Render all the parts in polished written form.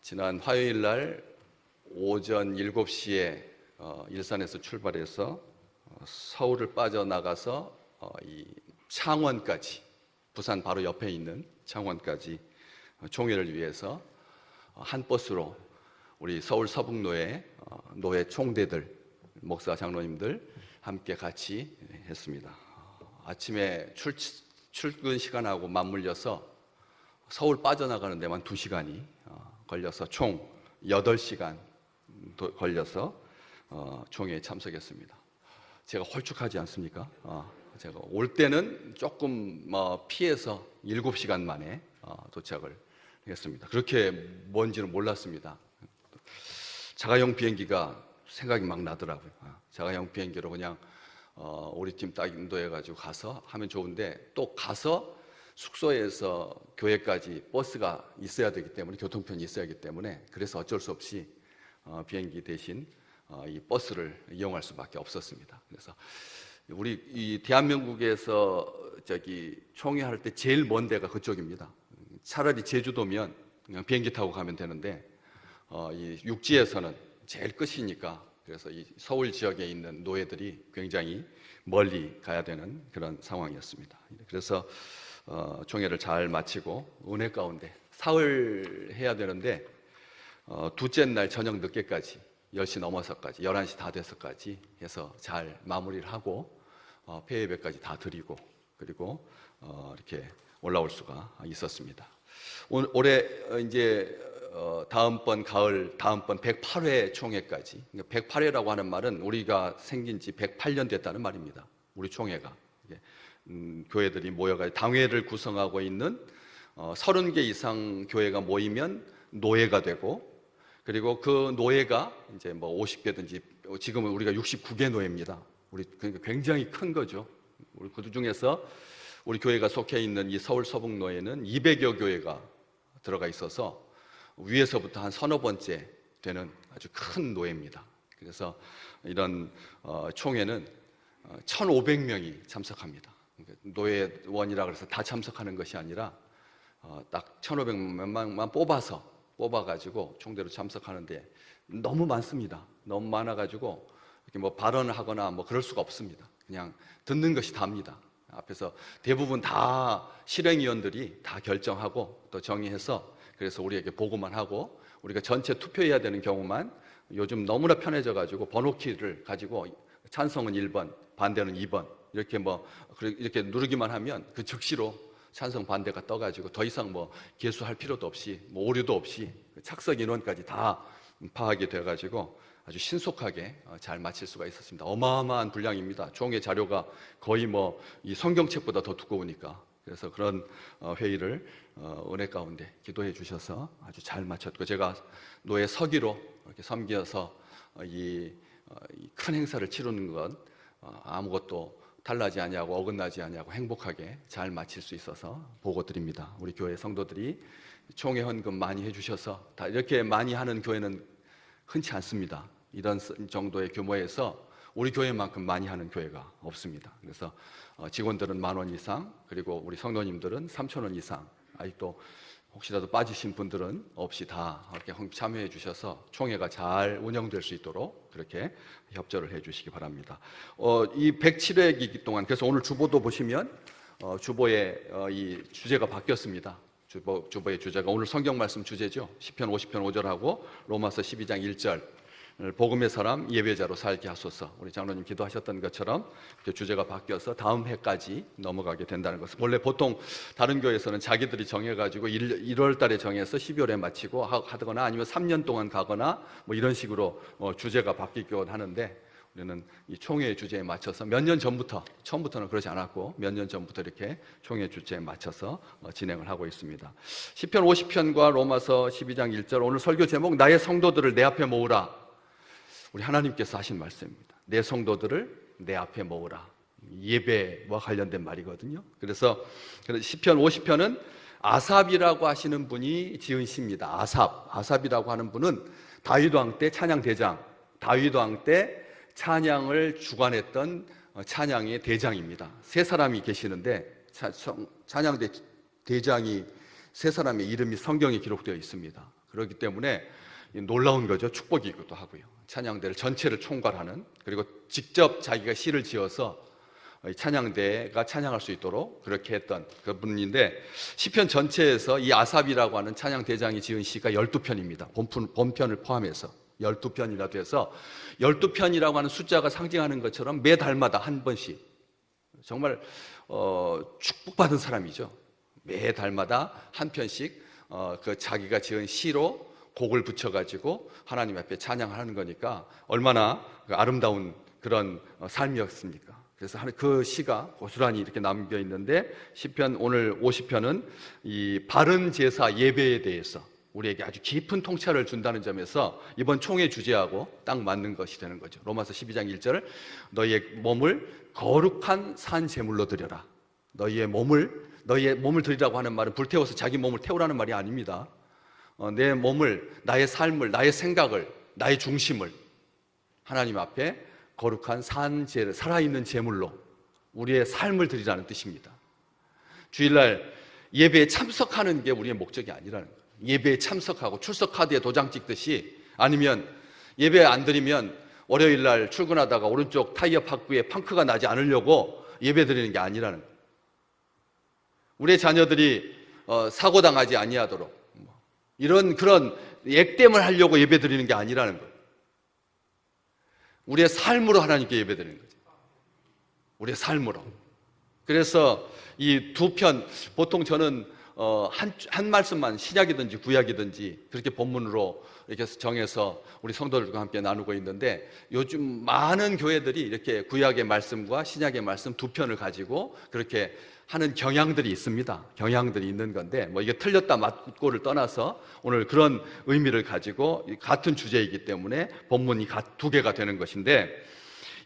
지난 화요일 날 오전 7시에 일산에서 출발해서 서울을 빠져나가서 이 창원까지, 부산 바로 옆에 있는 창원까지 총회를 위해서 한 버스로 우리 서울 서북로의 노회 총대들, 목사 장로님들 함께 같이 했습니다. 아침에 출근 시간하고 맞물려서 서울 빠져나가는 데만 2시간이 걸려서 총 8시간 걸려서 총회에 참석했습니다. 제가 홀쭉하지 않습니까? 제가 올 때는 조금 피해서 7시간 만에 도착을 했습니다. 그렇게 먼지는 몰랐습니다. 자가용 비행기가 생각이 막 나더라고요. 자가용 비행기로 그냥 우리 팀 딱 인도해가지고 가서 하면 좋은데, 또 가서 숙소에서 교회까지 버스가 있어야 되기 때문에, 교통편이 있어야 하기 때문에, 그래서 어쩔 수 없이 비행기 대신 이 버스를 이용할 수밖에 없었습니다. 그래서 우리 이 대한민국에서 총회할 때 제일 먼 데가 그쪽입니다. 차라리 제주도면 그냥 비행기 타고 가면 되는데 이 육지에서는 제일 끝이니까, 그래서 이 서울 지역에 있는 노예들이 굉장히 멀리 가야 되는 그런 상황이었습니다. 그래서 총회를 잘 마치고 은혜 가운데 사흘 해야 되는데 둘째 날 저녁 늦게까지 10시 넘어서까지 11시 다 돼서까지 해서 잘 마무리를 하고 폐예배까지 다 드리고, 그리고 이렇게 올라올 수가 있었습니다. 올해 이제 다음번 가을, 다음번 108회 총회까지, 108회라고 하는 말은 우리가 생긴 지 108년 됐다는 말입니다. 우리 총회가 교회들이 모여가 당회를 구성하고 있는 30개 이상 교회가 모이면 노예가 되고, 그리고 그 노예가 이제 50개든지, 지금은 우리가 69개 노예입니다. 그러니까 굉장히 큰 거죠. 우리 그 중에서 우리 교회가 속해 있는 이 서울 서북로에는 200여 교회가 들어가 있어서 위에서부터 한 서너 번째 되는 아주 큰 노예입니다. 그래서 이런 총회는 1,500명이 참석합니다. 노예원이라 그래서 다 참석하는 것이 아니라 딱 1,500명만 뽑아가지고 총대로 참석하는데, 너무 많습니다. 너무 많아가지고 이렇게 발언을 하거나 그럴 수가 없습니다. 그냥 듣는 것이 답니다. 앞에서 대부분 다 실행위원들이 다 결정하고 또 정의해서, 그래서 우리에게 보고만 하고, 우리가 전체 투표해야 되는 경우만, 요즘 너무나 편해져가지고 번호키를 가지고 찬성은 1번, 반대는 2번 이렇게 누르기만 하면 그 즉시로 찬성 반대가 떠가지고 더 이상 개수할 필요도 없이 오류도 없이 착석 인원까지 다 파악이 돼가지고 아주 신속하게 잘 마칠 수가 있었습니다. 어마어마한 분량입니다. 총회 자료가 거의 이 성경책보다 더 두꺼우니까. 그래서 그런 회의를 은혜 가운데 기도해 주셔서 아주 잘 마쳤고, 제가 노예 서기로 이렇게 섬겨서 이 큰 행사를 치르는 건 아무것도 탈나지 아니하고 어긋나지 아니하고 행복하게 잘 마칠 수 있어서 보고 드립니다. 우리 교회 성도들이 총회 헌금 많이 해주셔서, 다 이렇게 많이 하는 교회는 흔치 않습니다. 이런 정도의 규모에서 우리 교회만큼 많이 하는 교회가 없습니다. 그래서 직원들은 10,000원 이상, 그리고 우리 성도님들은 3,000원 이상, 아직도 혹시라도 빠지신 분들은 없이 다 이렇게 참여해 주셔서 총회가 잘 운영될 수 있도록 그렇게 협조를 해 주시기 바랍니다. 이 107회이기 동안, 그래서 오늘 주보도 보시면 주보의 이 주제가 바뀌었습니다. 주보의 주제가 오늘 성경 말씀 주제죠. 시편 50편 5절하고 로마서 12장 1절, 복음의 사람 예배자로 살게 하소서. 우리 장로님 기도하셨던 것처럼 주제가 바뀌어서 다음 해까지 넘어가게 된다는 것을, 원래 보통 다른 교회에서는 자기들이 정해가지고 1월 달에 정해서 12월에 마치고 하거나 아니면 3년 동안 가거나 이런 식으로 주제가 바뀌곤 하는데, 우리는 이 총회의 주제에 맞춰서 몇 년 전부터, 처음부터는 그러지 않았고 몇 년 전부터 이렇게 총회 주제에 맞춰서 진행을 하고 있습니다. 시편 50편과 로마서 12장 1절, 오늘 설교 제목 나의 성도들을 내 앞에 모으라. 우리 하나님께서 하신 말씀입니다. 내 성도들을 내 앞에 모으라. 예배와 관련된 말이거든요. 그래서 시편 50편은 아삽이라고 하시는 분이 지은 시입니다. 아삽이라고 하는 분은 다윗 왕 때 찬양 대장, 다윗 왕 때 찬양을 주관했던 찬양의 대장입니다. 세 사람이 계시는데 찬양 대장이 세 사람의 이름이 성경에 기록되어 있습니다. 그렇기 때문에 놀라운 거죠. 축복이기도 하고요. 찬양대를 전체를 총괄하는, 그리고 직접 자기가 시를 지어서 찬양대가 찬양할 수 있도록 그렇게 했던 그분인데, 시편 전체에서 이 아삽이라고 하는 찬양대장이 지은 시가 12편입니다. 본편을 포함해서 12편이나 돼서 12편이라고 하는 숫자가 상징하는 것처럼 매달마다 한 번씩, 정말 축복받은 사람이죠. 매달마다 한 편씩 그 자기가 지은 시로 곡을 붙여가지고 하나님 앞에 찬양하는 거니까 얼마나 아름다운 그런 삶이었습니까? 그래서 그 시가 고스란히 이렇게 남겨 있는데, 시편 오늘 50편은 이 바른 제사 예배에 대해서 우리에게 아주 깊은 통찰을 준다는 점에서 이번 총회 주제하고 딱 맞는 것이 되는 거죠. 로마서 12장 1절, 너희의 몸을 거룩한 산 제물로 드려라. 너희의 몸을 드리라고 하는 말은 불태워서 자기 몸을 태우라는 말이 아닙니다. 내 몸을, 나의 삶을, 나의 생각을, 나의 중심을 하나님 앞에 거룩한 살아있는 제물로 우리의 삶을 드리라는 뜻입니다. 주일날 예배에 참석하는 게 우리의 목적이 아니라는 거예요. 예배에 참석하고 출석 카드에 도장 찍듯이, 아니면 예배 안 드리면 월요일날 출근하다가 오른쪽 타이어 파크에 펑크가 나지 않으려고 예배 드리는 게 아니라는 거예요. 우리의 자녀들이 사고당하지 아니하도록 그런 액땜을 하려고 예배 드리는 게 아니라는 거예요. 우리의 삶으로 하나님께 예배 드리는 거죠. 우리의 삶으로. 그래서 이 두 편, 보통 저는 한 말씀만, 신약이든지 구약이든지 그렇게 본문으로 이렇게 정해서 우리 성도들과 함께 나누고 있는데, 요즘 많은 교회들이 이렇게 구약의 말씀과 신약의 말씀 두 편을 가지고 그렇게 하는 경향들이 있습니다. 경향들이 있는 건데, 이게 틀렸다 맞고를 떠나서 오늘 그런 의미를 가지고 같은 주제이기 때문에 본문이 두 개가 되는 것인데,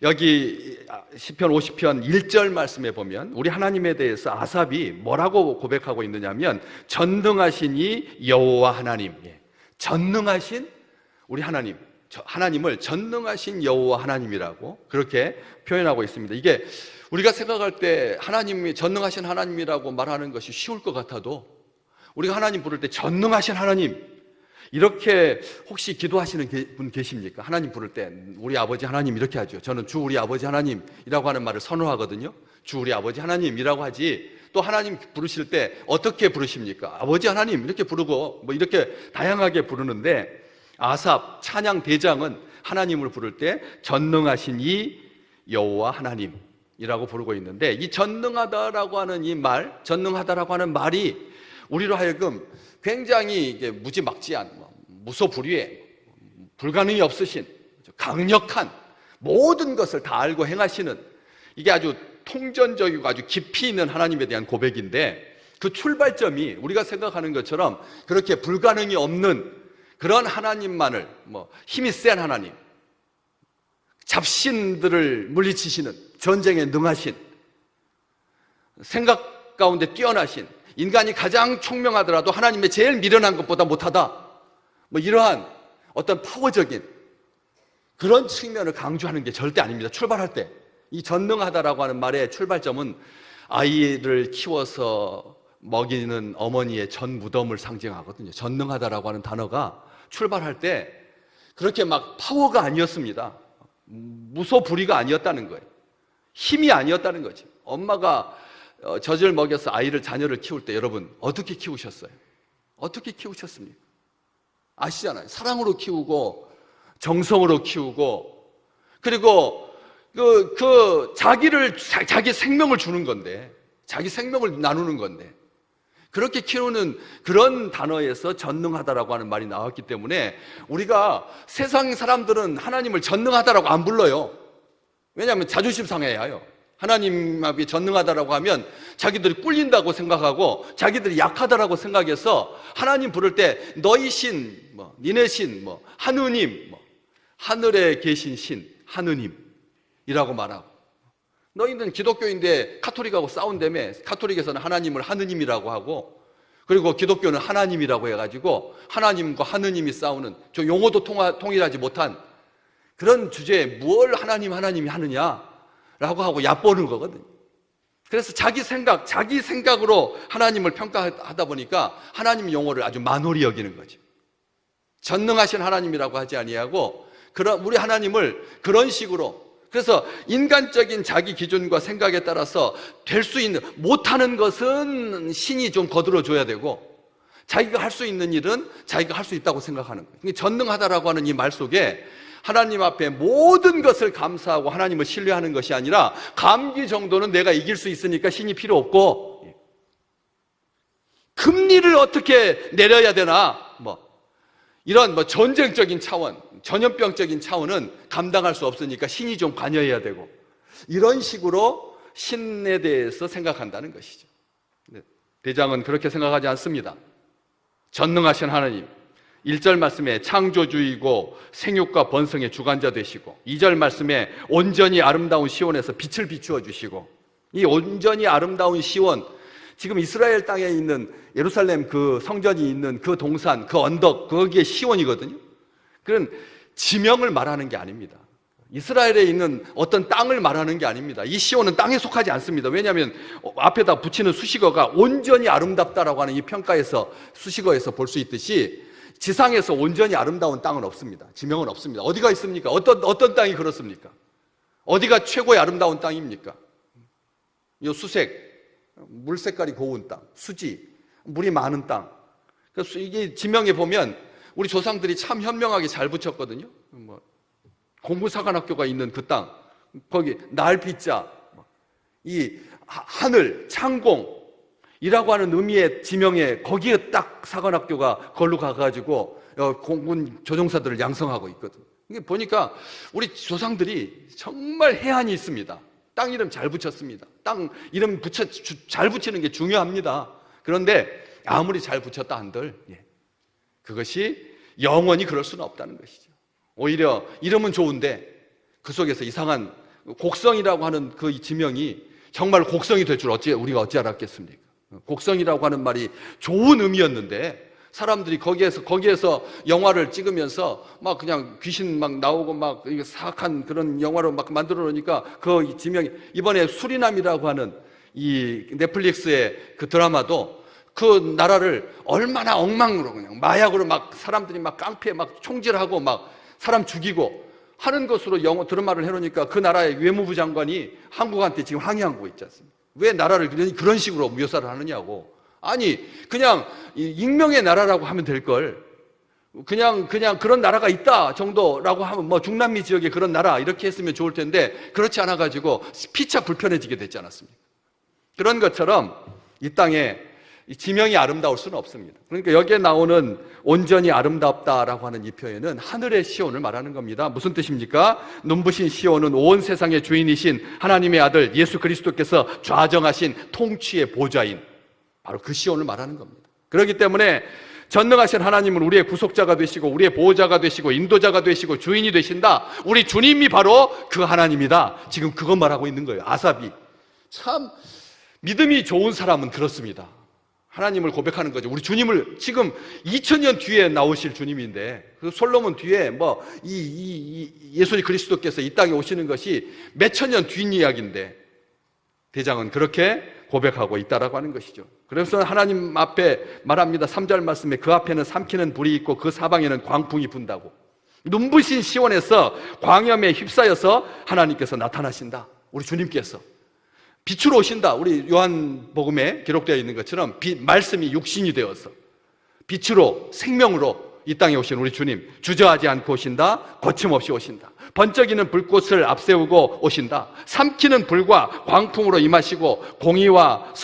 여기 시편 50편 1절 말씀에 보면 우리 하나님에 대해서 아삽이 뭐라고 고백하고 있느냐면, 전능하신 이 여호와 하나님, 전능하신 우리 하나님을 전능하신 여호와 하나님이라고 그렇게 표현하고 있습니다. 이게 우리가 생각할 때 하나님이 전능하신 하나님이라고 말하는 것이 쉬울 것 같아도, 우리가 하나님 부를 때 전능하신 하나님, 이렇게 혹시 기도하시는 분 계십니까? 하나님 부를 때 우리 아버지 하나님 이렇게 하죠. 저는 주 우리 아버지 하나님이라고 하는 말을 선호하거든요. 주 우리 아버지 하나님이라고 하지, 또 하나님 부르실 때 어떻게 부르십니까? 아버지 하나님 이렇게 부르고 이렇게 다양하게 부르는데, 아삽 찬양 대장은 하나님을 부를 때 전능하신 이 여호와 하나님이라고 부르고 있는데, 이 전능하다라고 하는 이 말, 전능하다라고 하는 말이 우리로 하여금 굉장히 이게 무지막지한, 무소불위의, 불가능이 없으신, 강력한, 모든 것을 다 알고 행하시는, 이게 아주 통전적이고 아주 깊이 있는 하나님에 대한 고백인데, 그 출발점이 우리가 생각하는 것처럼 그렇게 불가능이 없는 그런 하나님만을, 힘이 센 하나님, 잡신들을 물리치시는, 전쟁에 능하신, 생각 가운데 뛰어나신, 인간이 가장 총명하더라도 하나님의 제일 미련한 것보다 못하다, 이러한 어떤 파워적인 그런 측면을 강조하는 게 절대 아닙니다. 출발할 때 이 전능하다라고 하는 말의 출발점은 아이를 키워서 먹이는 어머니의 전 무덤을 상징하거든요. 전능하다라고 하는 단어가 출발할 때 그렇게 막 파워가 아니었습니다. 무소불위가 아니었다는 거예요. 힘이 아니었다는 거죠. 엄마가 젖을 먹여서 자녀를 키울 때 여러분 어떻게 키우셨어요? 어떻게 키우셨습니까? 아시잖아요. 사랑으로 키우고 정성으로 키우고, 그리고 자기 생명을 주는 건데, 자기 생명을 나누는 건데, 그렇게 키우는 그런 단어에서 전능하다라고 하는 말이 나왔기 때문에 우리가 세상 사람들은 하나님을 전능하다라고 안 불러요. 왜냐하면 자존심 상해야 해요. 하나님 앞에 전능하다라고 하면 자기들이 꿀린다고 생각하고 자기들이 약하다라고 생각해서 하나님 부를 때 너희 신, 니네 신, 하느님, 하늘에 계신 신, 하느님이라고 말하고, 너희는 기독교인데 카톨릭하고 싸운다며 카톨릭에서는 하나님을 하느님이라고 하고, 그리고 기독교는 하나님이라고 해가지고 하나님과 하느님이 싸우는, 저 용어도 통일하지 못한 그런 주제에 뭘 하나님이 하느냐라고 하고 얕보는 거거든요. 그래서 자기 생각으로 하나님을 평가하다 보니까 하나님 용어를 아주 만홀히 여기는 거죠. 전능하신 하나님이라고 하지 아니하고 우리 하나님을 그런 식으로, 그래서 인간적인 자기 기준과 생각에 따라서 될 수 있는, 못하는 것은 신이 좀 거들어 줘야 되고 자기가 할 수 있는 일은 자기가 할 수 있다고 생각하는 거예요. 전능하다라고 하는 이 말 속에 하나님 앞에 모든 것을 감사하고 하나님을 신뢰하는 것이 아니라 감기 정도는 내가 이길 수 있으니까 신이 필요 없고, 금리를 어떻게 내려야 되나, 이런 전쟁적인 차원, 전염병적인 차원은 감당할 수 없으니까 신이 좀 관여해야 되고, 이런 식으로 신에 대해서 생각한다는 것이죠. 대장은 그렇게 생각하지 않습니다. 전능하신 하나님, 1절 말씀에 창조주이고 생육과 번성의 주관자 되시고, 2절 말씀에 온전히 아름다운 시온에서 빛을 비추어 주시고, 이 온전히 아름다운 시온, 지금 이스라엘 땅에 있는 예루살렘 그 성전이 있는 그 동산, 그 언덕, 거기에 시온이거든요. 그런 지명을 말하는 게 아닙니다. 이스라엘에 있는 어떤 땅을 말하는 게 아닙니다. 이 시온은 땅에 속하지 않습니다. 왜냐하면 앞에다 붙이는 수식어가 온전히 아름답다라고 하는 이 평가에서, 수식어에서 볼 수 있듯이 지상에서 온전히 아름다운 땅은 없습니다. 지명은 없습니다. 어디가 있습니까? 어떤 땅이 그렇습니까? 어디가 최고의 아름다운 땅입니까? 이 수색, 물 색깔이 고운 땅, 수지, 물이 많은 땅. 그래서 이게 지명에 보면 우리 조상들이 참 현명하게 잘 붙였거든요. 공부사관학교가 있는 그 땅, 거기 날빛자, 이 하늘, 창공이라고 하는 의미의 지명에 거기에 딱 사관학교가 걸로 가가지고 공군 조종사들을 양성하고 있거든요. 이게 보니까 우리 조상들이 정말 해안이 있습니다. 땅 이름 잘 붙였습니다. 땅 이름 잘 붙이는 게 중요합니다. 그런데 아무리 잘 붙였다 한들 그것이 영원히 그럴 수는 없다는 것이죠. 오히려 이름은 좋은데 그 속에서 이상한 곡성이라고 하는 그 지명이 정말 곡성이 될 줄 우리가 어찌 알았겠습니까? 곡성이라고 하는 말이 좋은 의미였는데 사람들이 거기에서 영화를 찍으면서 막 그냥 귀신 막 나오고 막 사악한 그런 영화로 막 만들어 놓으니까 그 지명이, 이번에 수리남이라고 하는 이 넷플릭스의 그 드라마도 그 나라를 얼마나 엉망으로 그냥 마약으로 막 사람들이 막 깡패 막 총질하고 막 사람 죽이고 하는 것으로 드라마를 해놓으니까 그 나라의 외무부 장관이 한국한테 지금 항의하고 있지 않습니까? 왜 나라를 그런 식으로 묘사를 하느냐고. 아니 그냥 익명의 나라라고 하면 될 걸, 그냥 그런 나라가 있다 정도라고 하면 중남미 지역에 그런 나라 이렇게 했으면 좋을 텐데 그렇지 않아 가지고 피차 불편해지게 됐지 않았습니까? 그런 것처럼 이 땅에 지명이 아름다울 수는 없습니다. 그러니까 여기에 나오는 온전히 아름답다라고 하는 이 표현은 하늘의 시온을 말하는 겁니다. 무슨 뜻입니까? 눈부신 시온은 온 세상의 주인이신 하나님의 아들 예수 그리스도께서 좌정하신 통치의 보좌인 바로 그 시온을 말하는 겁니다. 그렇기 때문에 전능하신 하나님은 우리의 구속자가 되시고 우리의 보호자가 되시고 인도자가 되시고 주인이 되신다. 우리 주님이 바로 그 하나님이다. 지금 그것 말하고 있는 거예요. 아삽이. 참 믿음이 좋은 사람은 그렇습니다. 하나님을 고백하는 거죠. 우리 주님을 지금 2000년 뒤에 나오실 주님인데 그 솔로몬 뒤에 예수 그리스도께서 이 땅에 오시는 것이 몇천 년 뒤 이야기인데 대장은 그렇게 고백하고 있다라고 하는 것이죠. 그래서 하나님 앞에 말합니다. 3절 말씀에 그 앞에는 삼키는 불이 있고 그 사방에는 광풍이 분다고. 눈부신 시온에서 광염에 휩싸여서 하나님께서 나타나신다. 우리 주님께서 빛으로 오신다. 우리 요한복음에 기록되어 있는 것처럼 말씀이 육신이 되어서 빛으로 생명으로 이 땅에 오신 우리 주님, 주저하지 않고 오신다. 거침없이 오신다. 번쩍이는 불꽃을 앞세우고 오신다. 삼키는 불과 광풍으로 임하시고 공의로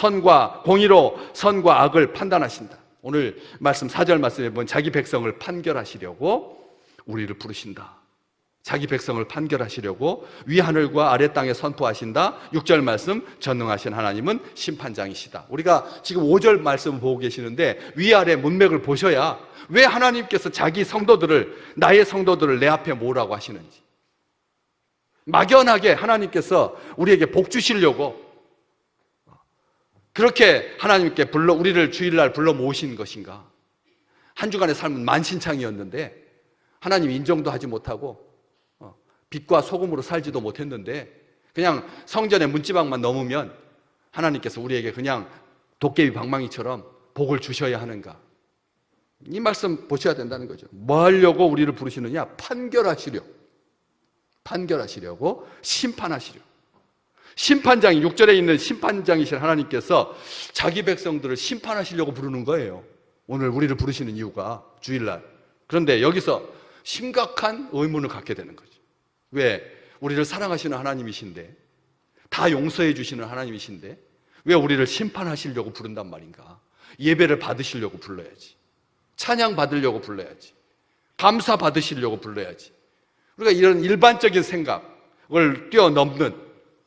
선과 악을 판단하신다. 오늘 말씀 4절 말씀에 보면 자기 백성을 판결하시려고 우리를 부르신다. 자기 백성을 판결하시려고 위하늘과 아래 땅에 선포하신다. 6절 말씀, 전능하신 하나님은 심판장이시다. 우리가 지금 5절 말씀을 보고 계시는데 위아래 문맥을 보셔야 왜 하나님께서 자기 성도들을, 나의 성도들을 내 앞에 모으라고 하시는지, 막연하게 하나님께서 우리에게 복 주시려고 그렇게 하나님께 우리를 주일날 불러 모으신 것인가. 한 주간의 삶은 만신창이었는데 하나님 인정도 하지 못하고 빛과 소금으로 살지도 못했는데 그냥 성전의 문지방만 넘으면 하나님께서 우리에게 그냥 도깨비 방망이처럼 복을 주셔야 하는가. 이 말씀 보셔야 된다는 거죠. 뭐 하려고 우리를 부르시느냐? 판결하시려고, 심판하시려고. 심판장이, 6절에 있는 심판장이신 하나님께서 자기 백성들을 심판하시려고 부르는 거예요. 오늘 우리를 부르시는 이유가, 주일날. 그런데 여기서 심각한 의문을 갖게 되는 거죠. 왜? 우리를 사랑하시는 하나님이신데, 다 용서해 주시는 하나님이신데 왜 우리를 심판하시려고 부른단 말인가? 예배를 받으시려고 불러야지, 찬양 받으려고 불러야지, 감사 받으시려고 불러야지. 우리가 이런 일반적인 생각을 뛰어넘는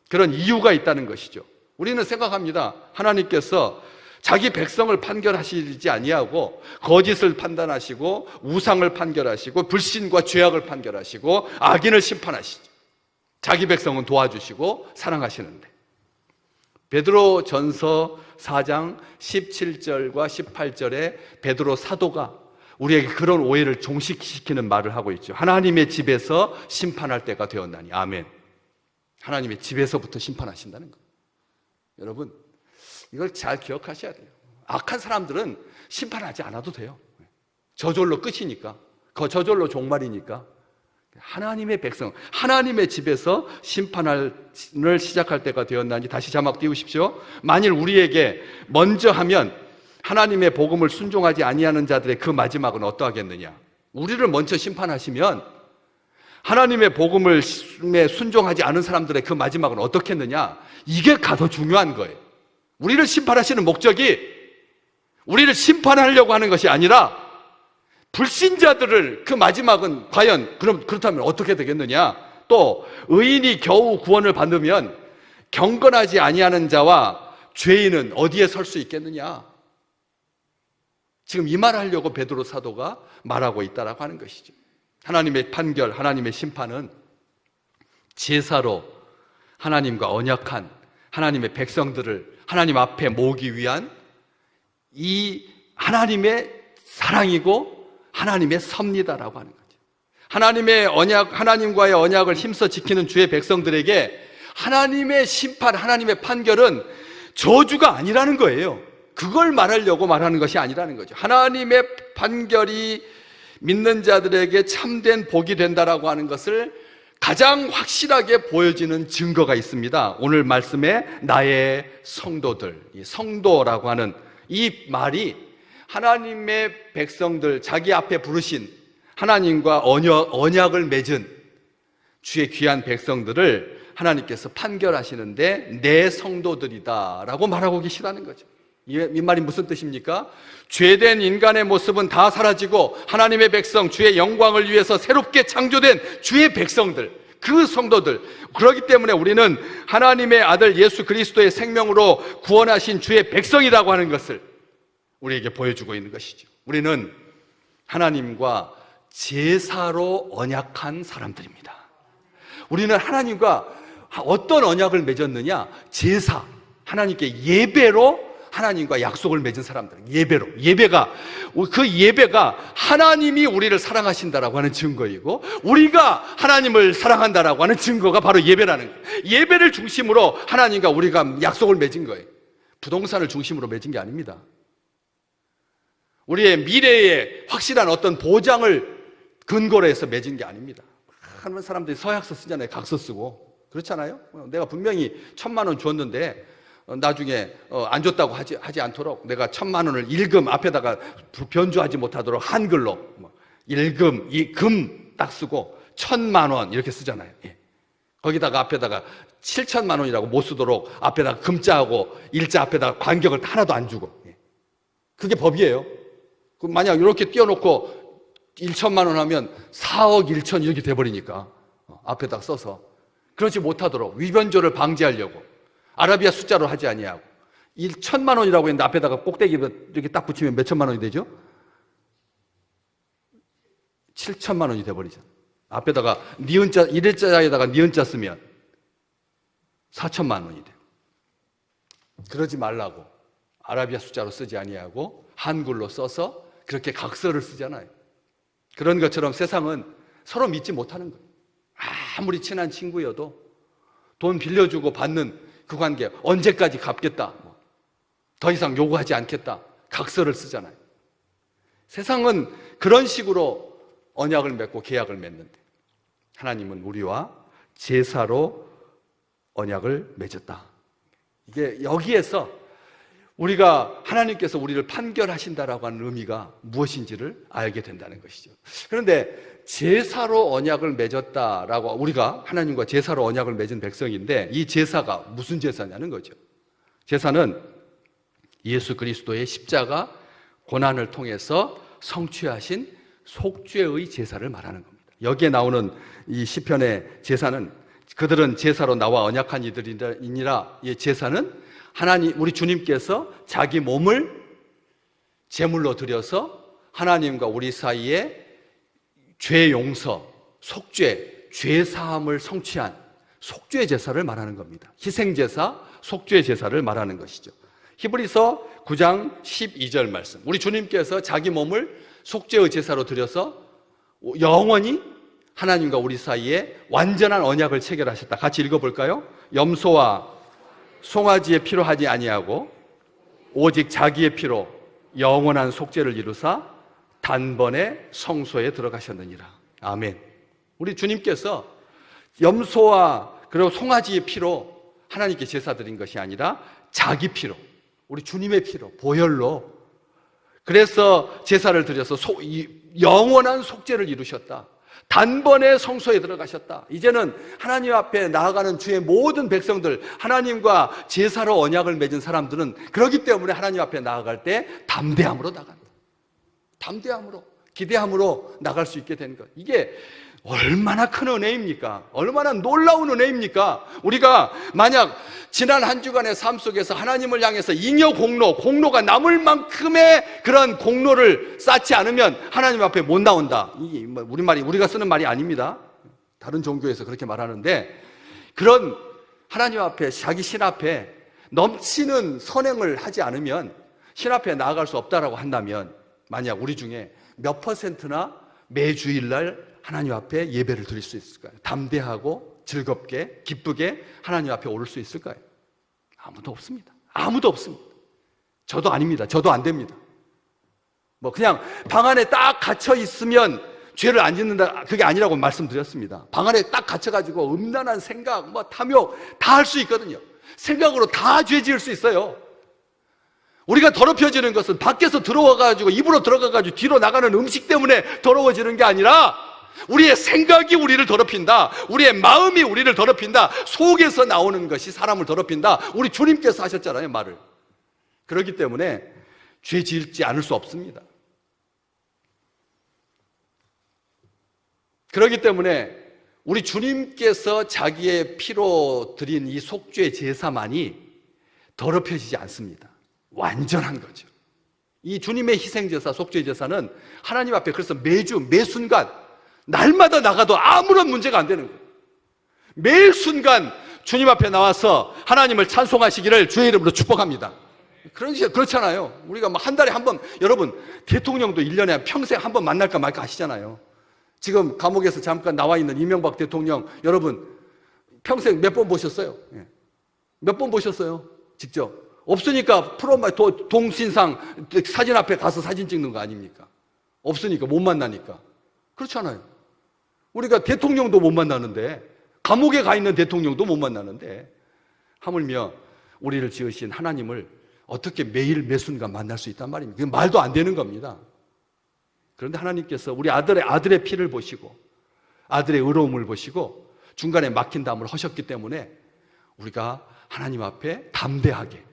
그런 이유가 있다는 것이죠. 우리는 생각합니다. 하나님께서 자기 백성을 판결하시지 아니하고 거짓을 판단하시고 우상을 판결하시고 불신과 죄악을 판결하시고 악인을 심판하시죠. 자기 백성은 도와주시고 사랑하시는데, 베드로전서 4장 17절과 18절에 베드로 사도가 우리에게 그런 오해를 종식시키는 말을 하고 있죠. 하나님의 집에서 심판할 때가 되었나니. 아멘. 하나님의 집에서부터 심판하신다는 거예요. 여러분, 이걸 잘 기억하셔야 돼요. 악한 사람들은 심판하지 않아도 돼요. 저절로 끝이니까, 저절로 종말이니까. 하나님의 백성, 하나님의 집에서 심판을 시작할 때가 되었나니. 다시 자막 띄우십시오. 만일 우리에게 먼저 하면 하나님의 복음을 순종하지 아니하는 자들의 그 마지막은 어떠하겠느냐? 우리를 먼저 심판하시면 하나님의 복음을 순종하지 않은 사람들의 그 마지막은 어떻겠느냐? 이게 가장 중요한 거예요. 우리를 심판하시는 목적이 우리를 심판하려고 하는 것이 아니라 불신자들을 그 마지막은 과연 그렇다면 어떻게 되겠느냐? 또 의인이 겨우 구원을 받으면 경건하지 아니하는 자와 죄인은 어디에 설 수 있겠느냐? 지금 이 말을 하려고 베드로 사도가 말하고 있다라고 하는 것이죠. 하나님의 판결, 하나님의 심판은 제사로 하나님과 언약한 하나님의 백성들을 하나님 앞에 모으기 위한 이 하나님의 사랑이고 하나님의 섭리다라고 하는 거죠. 하나님의 언약, 하나님과의 언약을 힘써 지키는 주의 백성들에게 하나님의 심판, 하나님의 판결은 저주가 아니라는 거예요. 그걸 말하려고 말하는 것이 아니라는 거죠. 하나님의 판결이 믿는 자들에게 참된 복이 된다라고 하는 것을 가장 확실하게 보여지는 증거가 있습니다. 오늘 말씀에 나의 성도들, 이 성도라고 하는 이 말이 하나님의 백성들, 자기 앞에 부르신 하나님과 언약을 맺은 주의 귀한 백성들을 하나님께서 판결하시는데 내 성도들이다 라고 말하고 계시다는 거죠. 이 말이 무슨 뜻입니까? 죄된 인간의 모습은 다 사라지고 하나님의 백성, 주의 영광을 위해서 새롭게 창조된 주의 백성들, 그 성도들, 그렇기 때문에 우리는 하나님의 아들 예수 그리스도의 생명으로 구원하신 주의 백성이라고 하는 것을 우리에게 보여주고 있는 것이죠. 우리는 하나님과 제사로 언약한 사람들입니다. 우리는 하나님과 어떤 언약을 맺었느냐? 제사, 하나님께 예배로 하나님과 약속을 맺은 사람들, 예배로. 그 예배가 하나님이 우리를 사랑하신다라고 하는 증거이고 우리가 하나님을 사랑한다라고 하는 증거가 바로 예배라는 거예요. 예배를 중심으로 하나님과 우리가 약속을 맺은 거예요. 부동산을 중심으로 맺은 게 아닙니다. 우리의 미래에 확실한 어떤 보장을 근거로 해서 맺은 게 아닙니다. 많은 사람들이 서약서 쓰잖아요. 각서 쓰고. 그렇잖아요. 내가 분명히 1,000만 원 줬는데 나중에 안 줬다고 하지 않도록 내가 1,000만 원을 일금 앞에다가 변조하지 못하도록 한글로 일금, 이 금 딱 쓰고 1,000만 원 이렇게 쓰잖아요. 거기다가 앞에다가 7,000만 원이라고 못 쓰도록 앞에다가 금자하고 일자 앞에다가 간격을 하나도 안 주고. 그게 법이에요. 만약 이렇게 띄워놓고 1,000만 원 하면 4억 1천 이렇게 돼버리니까 앞에다가 써서 그렇지 못하도록 위변조를 방지하려고 아라비아 숫자로 하지 아니하고 1,000만 원이라고 했는데 앞에다가 꼭대기 이렇게 딱 붙이면 몇 천만 원이 되죠? 7천만 원이 돼버리죠. 앞에다가 니은자, 일일자에다가 니은자 쓰면 4천만 원이 돼요. 그러지 말라고 아라비아 숫자로 쓰지 아니하고 한글로 써서 그렇게 각서를 쓰잖아요. 그런 것처럼 세상은 서로 믿지 못하는 거예요. 아무리 친한 친구여도 돈 빌려주고 받는 그 관계 언제까지 갚겠다, 더 이상 요구하지 않겠다, 각서를 쓰잖아요. 세상은 그런 식으로 언약을 맺고 계약을 맺는데 하나님은 우리와 제사로 언약을 맺었다. 이게 여기에서 우리가 하나님께서 우리를 판결하신다라고 하는 의미가 무엇인지를 알게 된다는 것이죠. 그런데 제사로 언약을 맺었다라고, 우리가 하나님과 제사로 언약을 맺은 백성인데 이 제사가 무슨 제사냐는 거죠. 제사는 예수 그리스도의 십자가 고난을 통해서 성취하신 속죄의 제사를 말하는 겁니다. 여기에 나오는 이 시편의 제사는, 그들은 제사로 나와 언약한 이들이니라, 이 제사는 하나님, 우리 주님께서 자기 몸을 제물로 드려서 하나님과 우리 사이에 죄 용서, 속죄, 죄 사함을 성취한 속죄 제사를 말하는 겁니다. 희생 제사, 속죄 제사를 말하는 것이죠. 히브리서 9장 12절 말씀. 우리 주님께서 자기 몸을 속죄의 제사로 드려서 영원히 하나님과 우리 사이에 완전한 언약을 체결하셨다. 같이 읽어볼까요? 염소와 송아지의 피로 하지 아니하고 오직 자기의 피로 영원한 속죄를 이루사 단번에 성소에 들어가셨느니라. 아멘. 우리 주님께서 염소와 그리고 송아지의 피로 하나님께 제사 드린 것이 아니라 자기 피로, 우리 주님의 피로, 보혈로, 그래서 제사를 드려서 영원한 속죄를 이루셨다. 단번에 성소에 들어가셨다. 이제는 하나님 앞에 나아가는 주의 모든 백성들, 하나님과 제사로 언약을 맺은 사람들은 그렇기 때문에 하나님 앞에 나아갈 때 담대함으로 나간다. 담대함으로, 기대함으로 나갈 수 있게 된 것. 이게 얼마나 큰 은혜입니까? 얼마나 놀라운 은혜입니까? 우리가 만약 지난 한 주간의 삶 속에서 하나님을 향해서 잉여 공로가 남을 만큼의 그런 공로를 쌓지 않으면 하나님 앞에 못 나온다. 이게 우리가 쓰는 말이 아닙니다. 다른 종교에서 그렇게 말하는데, 그런 하나님 앞에, 자기 신 앞에 넘치는 선행을 하지 않으면 신 앞에 나아갈 수 없다라고 한다면, 만약 우리 중에 몇 퍼센트나 매주일날 하나님 앞에 예배를 드릴 수 있을까요? 담대하고 즐겁게 기쁘게 하나님 앞에 오를 수 있을까요? 아무도 없습니다. 아무도 없습니다. 저도 아닙니다. 저도 안 됩니다. 그냥 방 안에 딱 갇혀 있으면 죄를 안 짓는다, 그게 아니라고 말씀드렸습니다. 방 안에 딱 갇혀가지고 음란한 생각, 탐욕 다 할 수 있거든요. 생각으로 다 죄 지을 수 있어요. 우리가 더럽혀지는 것은 밖에서 들어와가지고 입으로 들어가가지고 뒤로 나가는 음식 때문에 더러워지는 게 아니라 우리의 생각이 우리를 더럽힌다. 우리의 마음이 우리를 더럽힌다. 속에서 나오는 것이 사람을 더럽힌다. 우리 주님께서 하셨잖아요, 말을. 그렇기 때문에 죄 지을지 않을 수 없습니다. 그렇기 때문에 우리 주님께서 자기의 피로 드린 이 속죄 제사만이 더럽혀지지 않습니다. 완전한 거죠. 이 주님의 희생제사, 속죄제사는 하나님 앞에, 그래서 매주 매순간 날마다 나가도 아무런 문제가 안 되는 거예요. 매일 순간 주님 앞에 나와서 하나님을 찬송하시기를 주의 이름으로 축복합니다. 그렇잖아요. 우리가 한 달에 한 번, 여러분 대통령도 1년에 평생 한 번 만날까 말까 하시잖아요. 지금 감옥에서 잠깐 나와 있는 이명박 대통령, 여러분 평생 몇 번 보셨어요? 몇 번 보셨어요? 직접? 없으니까 동신상 사진 앞에 가서 사진 찍는 거 아닙니까? 없으니까, 못 만나니까. 그렇잖아요. 우리가 대통령도 못 만나는데, 감옥에 가 있는 대통령도 못 만나는데, 하물며 우리를 지으신 하나님을 어떻게 매일 매순간 만날 수 있단 말입니까? 그게 말도 안 되는 겁니다. 그런데 하나님께서 우리 아들의 피를 보시고 아들의 의로움을 보시고 중간에 막힌 담을 하셨기 때문에 우리가 하나님 앞에 담대하게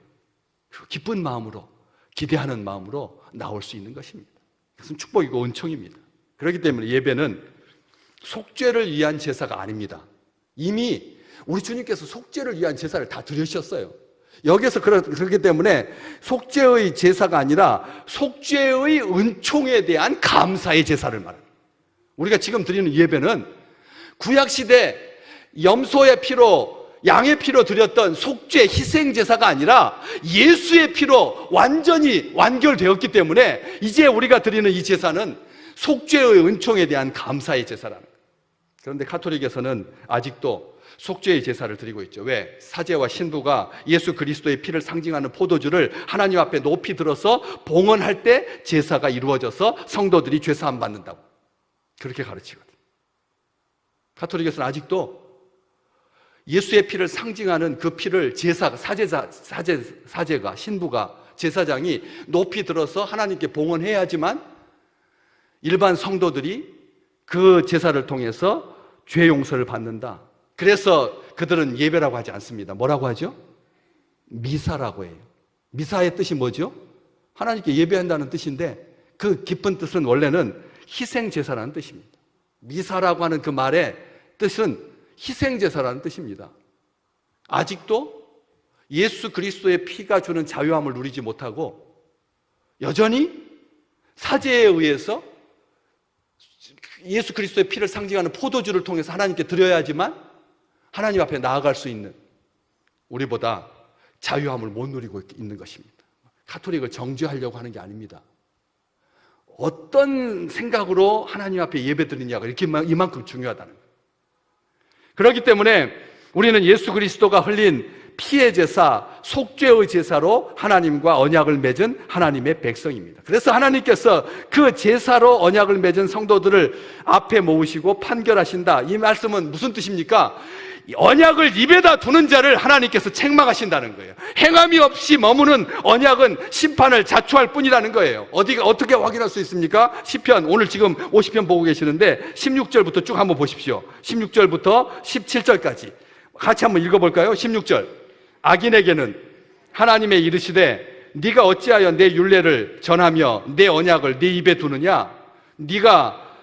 기쁜 마음으로, 기대하는 마음으로 나올 수 있는 것입니다. 그것은 축복이고 은총입니다. 그렇기 때문에 예배는 속죄를 위한 제사가 아닙니다. 이미 우리 주님께서 속죄를 위한 제사를 다 드리셨어요. 여기서 그렇기 때문에 속죄의 제사가 아니라 속죄의 은총에 대한 감사의 제사를 말합니다. 우리가 지금 드리는 예배는 구약시대 염소의 피로, 양의 피로 드렸던 속죄 희생 제사가 아니라 예수의 피로 완전히 완결되었기 때문에 이제 우리가 드리는 이 제사는 속죄의 은총에 대한 감사의 제사라는 거예요. 그런데 가톨릭에서는 아직도 속죄의 제사를 드리고 있죠. 왜? 사제와 신부가 예수 그리스도의 피를 상징하는 포도주를 하나님 앞에 높이 들어서 봉헌할 때 제사가 이루어져서 성도들이 죄사함 받는다고 그렇게 가르치거든요. 가톨릭에서는 아직도 예수의 피를 상징하는 그 피를 사제가 신부가 제사장이 높이 들어서 하나님께 봉헌해야지만 일반 성도들이 그 제사를 통해서 죄 용서를 받는다. 그래서 그들은 예배라고 하지 않습니다. 뭐라고 하죠? 미사라고 해요. 미사의 뜻이 뭐죠? 하나님께 예배한다는 뜻인데 그 깊은 뜻은 원래는 희생제사라는 뜻입니다. 미사라고 하는 그 말의 뜻은 희생제사라는 뜻입니다. 아직도 예수 그리스도의 피가 주는 자유함을 누리지 못하고 여전히 사제에 의해서 예수 그리스도의 피를 상징하는 포도주를 통해서 하나님께 드려야지만 하나님 앞에 나아갈 수 있는 우리보다 자유함을 못 누리고 있는 것입니다. 가톨릭을 정죄하려고 하는 게 아닙니다. 어떤 생각으로 하나님 앞에 예배드리냐가 이렇게 이만큼 중요하다는 거예요. 그렇기 때문에 우리는 예수 그리스도가 흘린 피의 제사, 속죄의 제사로 하나님과 언약을 맺은 하나님의 백성입니다. 그래서 하나님께서 그 제사로 언약을 맺은 성도들을 앞에 모으시고 판결하신다. 이 말씀은 무슨 뜻입니까? 언약을 입에다 두는 자를 하나님께서 책망하신다는 거예요. 행함이 없이 머무는 언약은 심판을 자초할 뿐이라는 거예요. 어떻게 확인할 수 있습니까? 시편, 오늘 지금 50편 보고 계시는데 16절부터 쭉 한번 보십시오. 16절부터 17절까지 같이 한번 읽어볼까요? 16절. 악인에게는 하나님의 이르시되 네가 어찌하여 내 율례를 전하며 내 언약을 네 입에 두느냐? 네가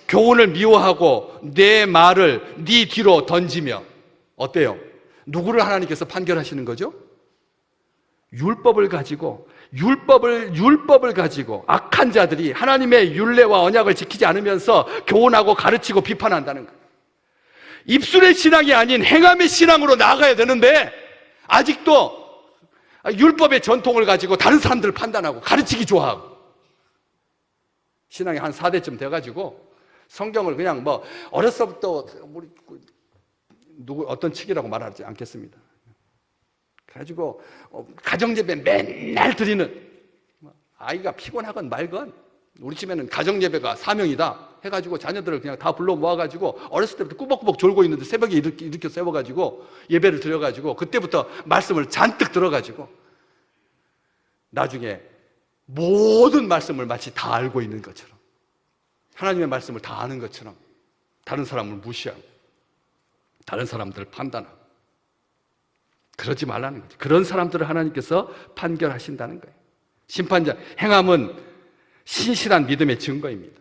교훈을 미워하고 내 말을 네 뒤로 던지며. 어때요? 누구를 하나님께서 판결하시는 거죠? 율법을 가지고 악한 자들이 하나님의 율례와 언약을 지키지 않으면서 교훈하고 가르치고 비판한다는 거예요. 입술의 신앙이 아닌 행함의 신앙으로 나아가야 되는데 아직도 율법의 전통을 가지고 다른 사람들을 판단하고 가르치기 좋아하고 신앙이 한 4대쯤 돼가지고 성경을 그냥 어렸을 때부터 어떤 측이라고 말하지 않겠습니다. 그래가지고 가정예배 맨날 드리는 아이가 피곤하건 말건 우리 집에는 가정예배가 사명이다 해가지고 자녀들을 그냥 다 불러 모아가지고 어렸을 때부터 꾸벅꾸벅 졸고 있는데 새벽에 일으켜 세워가지고 예배를 드려가지고 그때부터 말씀을 잔뜩 들어가지고 나중에 모든 말씀을 마치 다 알고 있는 것처럼 하나님의 말씀을 다 아는 것처럼 다른 사람을 무시하고 다른 사람들을 판단하고 그러지 말라는 거죠. 그런 사람들을 하나님께서 판결하신다는 거예요. 심판자, 행함은 신실한 믿음의 증거입니다.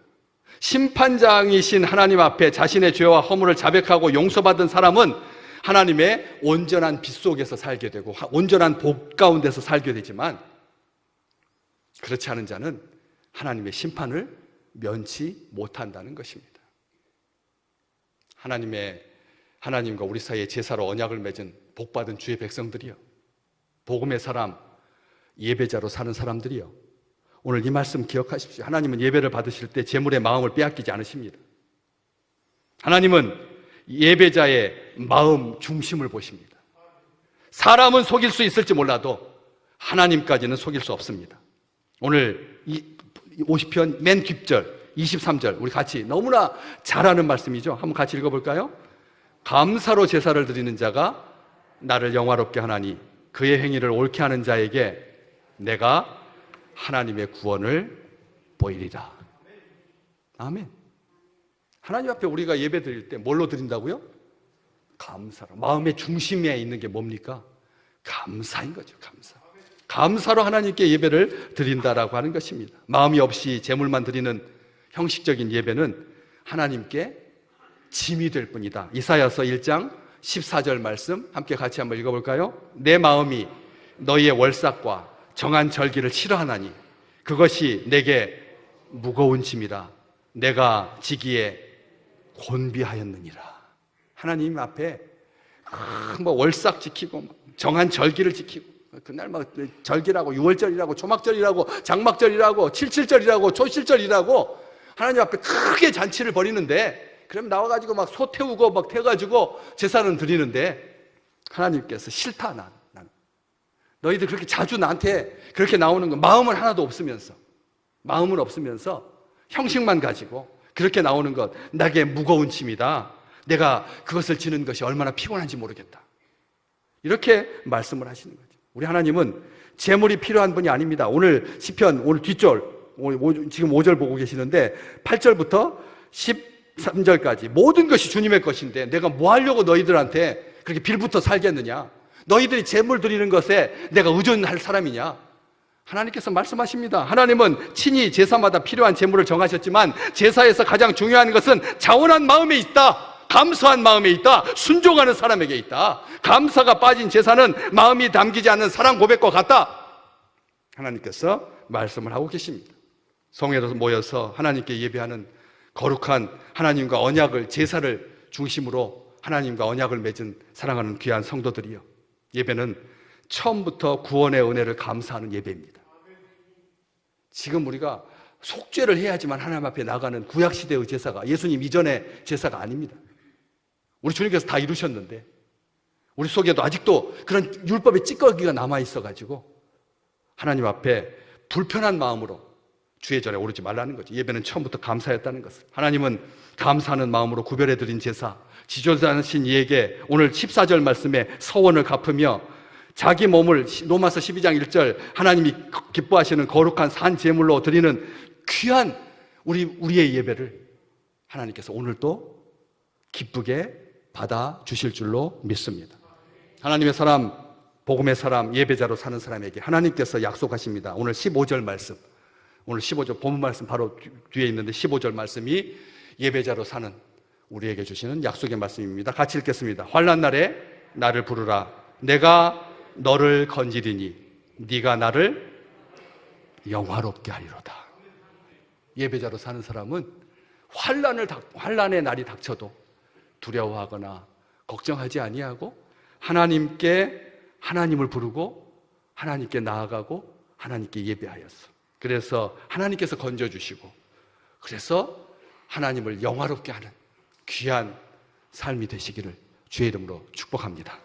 심판장이신 하나님 앞에 자신의 죄와 허물을 자백하고 용서받은 사람은 하나님의 온전한 빛 속에서 살게 되고 온전한 복 가운데서 살게 되지만 그렇지 않은 자는 하나님의 심판을 면치 못한다는 것입니다. 하나님과 우리 사이에 제사로 언약을 맺은 복받은 주의 백성들이요, 복음의 사람, 예배자로 사는 사람들이요, 오늘 이 말씀 기억하십시오. 하나님은 예배를 받으실 때 제물의 마음을 빼앗기지 않으십니다. 하나님은 예배자의 마음 중심을 보십니다. 사람은 속일 수 있을지 몰라도 하나님까지는 속일 수 없습니다. 오늘 50편 맨 뒷절 23절 우리 같이 너무나 잘 아는 말씀이죠. 한번 같이 읽어볼까요? 감사로 제사를 드리는 자가 나를 영화롭게 하나니 그의 행위를 옳게 하는 자에게 내가 하나님의 구원을 보이리라. 아멘. 하나님 앞에 우리가 예배 드릴 때 뭘로 드린다고요? 감사로. 마음의 중심에 있는 게 뭡니까? 감사인 거죠. 감사로 하나님께 예배를 드린다라고 하는 것입니다. 마음이 없이 제물만 드리는 형식적인 예배는 하나님께 짐이 될 뿐이다. 이사야서 1장 14절 말씀 함께 같이 한번 읽어볼까요? 내 마음이 너희의 월삭과 정한 절기를 싫어하나니 그것이 내게 무거운 짐이라 내가 지기에 곤비하였느니라. 하나님 앞에 월삭 지키고 정한 절기를 지키고 그날 절기라고 유월절이라고 초막절이라고 장막절이라고 칠칠절이라고 초실절이라고 하나님 앞에 크게 잔치를 벌이는데 그럼 나와가지고 막 소 태우고 막 태워가지고 제사는 드리는데 하나님께서 싫다, 나는. 너희들 그렇게 자주 나한테 그렇게 나오는 거 마음은 하나도 없으면서 형식만 가지고 그렇게 나오는 것 나에게 무거운 짐이다. 내가 그것을 지는 것이 얼마나 피곤한지 모르겠다. 이렇게 말씀을 하시는 거죠. 우리 하나님은 재물이 필요한 분이 아닙니다. 오늘 시편 오늘 뒷절 지금 5절 보고 계시는데 8절부터 13절까지 모든 것이 주님의 것인데 내가 뭐 하려고 너희들한테 그렇게 빌부터 살겠느냐? 너희들이 재물 드리는 것에 내가 의존할 사람이냐? 하나님께서 말씀하십니다. 하나님은 친히 제사마다 필요한 재물을 정하셨지만 제사에서 가장 중요한 것은 자원한 마음에 있다. 감사한 마음에 있다. 순종하는 사람에게 있다. 감사가 빠진 제사는 마음이 담기지 않는 사랑 고백과 같다. 하나님께서 말씀을 하고 계십니다. 성회로 모여서 하나님께 예배하는 거룩한 하나님과 언약을 제사를 중심으로 하나님과 언약을 맺은 사랑하는 귀한 성도들이요, 예배는 처음부터 구원의 은혜를 감사하는 예배입니다. 지금 우리가 속죄를 해야지만 하나님 앞에 나가는 구약시대의 제사가 예수님 이전의 제사가 아닙니다. 우리 주님께서 다 이루셨는데 우리 속에도 아직도 그런 율법의 찌꺼기가 남아있어가지고 하나님 앞에 불편한 마음으로 주의 전에 오르지 말라는 거죠. 예배는 처음부터 감사였다는 것을. 하나님은 감사하는 마음으로 구별해드린 제사, 지존하신 이에게 오늘 14절 말씀에 서원을 갚으며 자기 몸을 로마서 12장 1절 하나님이 기뻐하시는 거룩한 산 제물로 드리는 귀한 우리의 예배를 하나님께서 오늘도 기쁘게 받아 주실 줄로 믿습니다. 하나님의 사람, 복음의 사람, 예배자로 사는 사람에게 하나님께서 약속하십니다. 오늘 15절 말씀, 오늘 15절 본문 말씀 바로 뒤에 있는데 15절 말씀이 예배자로 사는 우리에게 주시는 약속의 말씀입니다. 같이 읽겠습니다. 환난 날에 나를 부르라. 내가 너를 건지리니 네가 나를 영화롭게 하리로다. 예배자로 사는 사람은 환난의 날이 닥쳐도 두려워하거나 걱정하지 아니하고 하나님을 부르고 하나님께 나아가고 하나님께 예배하였어. 그래서 하나님께서 건져주시고 그래서 하나님을 영화롭게 하는 귀한 삶이 되시기를 주의 이름으로 축복합니다.